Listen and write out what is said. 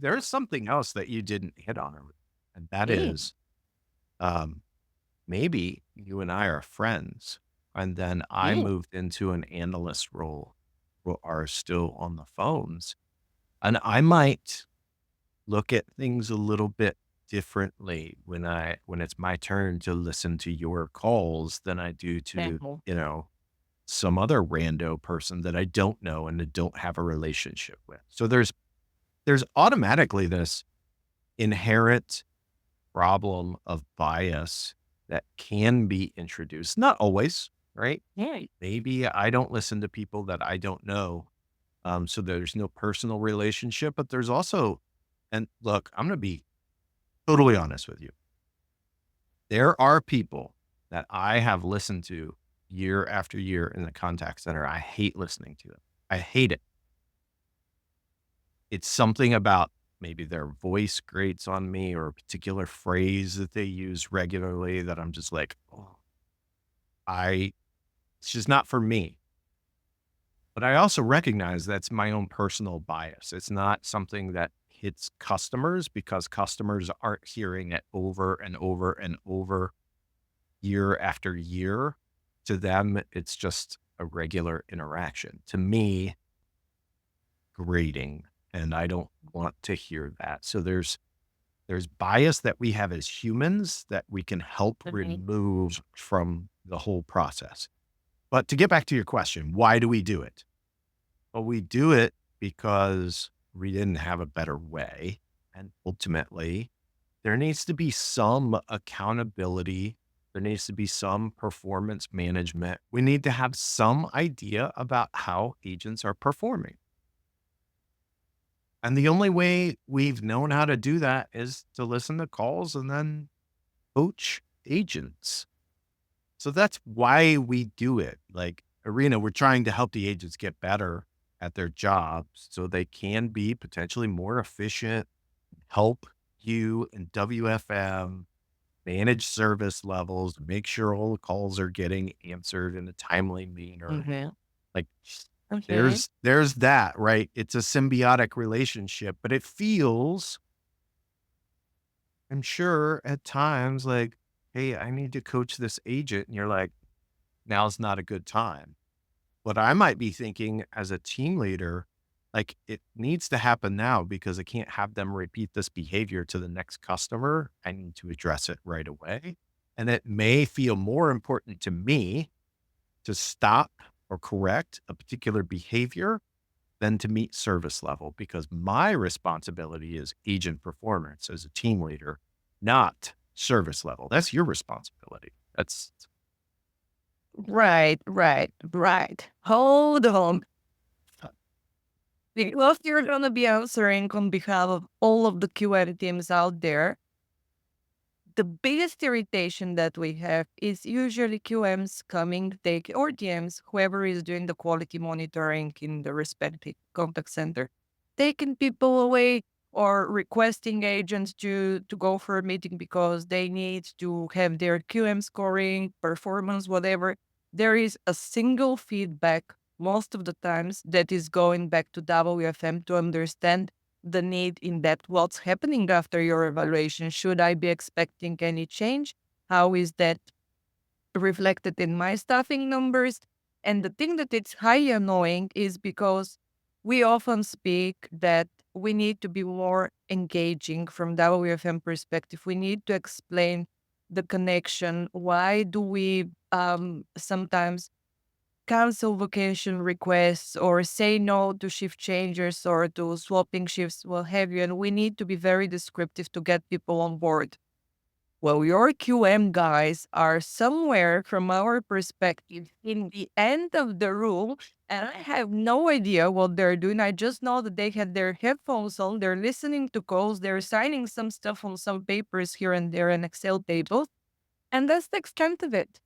there's something else that you didn't hit on, and that Mm, is, um, maybe you and I are friends, and then I mm, moved into an analyst role, or are still on the phones, and I might look at things a little bit differently when it's my turn to listen to your calls than I do to, example. some other rando person that I don't know and I don't have a relationship with. So there's automatically this inherent problem of bias that can be introduced. Not always, right? Yeah. Maybe I don't listen to people that I don't know. So there's no personal relationship, but there's also, and look, I'm going to be totally honest with you. There are people that I have listened to year after year in the contact center. I hate listening to them. I hate it. It's something about maybe their voice grates on me or a particular phrase that they use regularly that I'm just like, oh, I, it's just not for me. But I also recognize that's my own personal bias. It's not something that hits customers because customers aren't hearing it over and over and over year after year. To them, it's just a regular interaction. To me, grating, and I don't want to hear that. So there's bias that we have as humans that we can help Mhm. remove from the whole process. But to get back to your question, why do we do it? Well, we do it because we didn't have a better way. And ultimately, there needs to be some accountability. There needs to be some performance management. We need to have some idea about how agents are performing. And the only way we've known how to do that is to listen to calls and then coach agents. So that's why we do it. Like, Irina, we're trying to help the agents get better at their jobs so they can be potentially more efficient, help you and WFM manage service levels, make sure all the calls are getting answered in a timely manner. Mhm. Like, Okay. there's that, right? It's a symbiotic relationship, but it feels, I'm sure at times like, hey, I need to coach this agent. And you're like, now's not a good time. What I might be thinking as a team leader, like it needs to happen now because I can't have them repeat this behavior to the next customer. I need to address it right away. And it may feel more important to me to stop or correct a particular behavior than to meet service level because my responsibility is agent performance as a team leader, not service level. That's your responsibility. That's Right, right, right. Hold on. Because you're gonna be answering on behalf of all of the QA teams out there. The biggest irritation that we have is usually QMs coming, take or TMs, whoever is doing the quality monitoring in the respective contact center, taking people away or requesting agents to go for a meeting because they need to have their QM scoring, performance, whatever. There is a single feedback most of the times that is going back to WFM to understand the need in that what's happening after your evaluation. Should I be expecting any change? How is that reflected in my staffing numbers? And the thing that it's high annoying is because we often speak that we need to be more engaging from WFM perspective. We need to explain the connection. Why do we sometimes cancel vacation requests or say no to shift changes or to swapping shifts, what have you. And we need to be very descriptive to get people on board. Well, your QM guys are somewhere from our perspective in the end of the room, and I have no idea what they're doing. I just know that they had their headphones on, they're listening to calls, they're signing some stuff on some papers here and there in Excel tables, and that's the extent of it.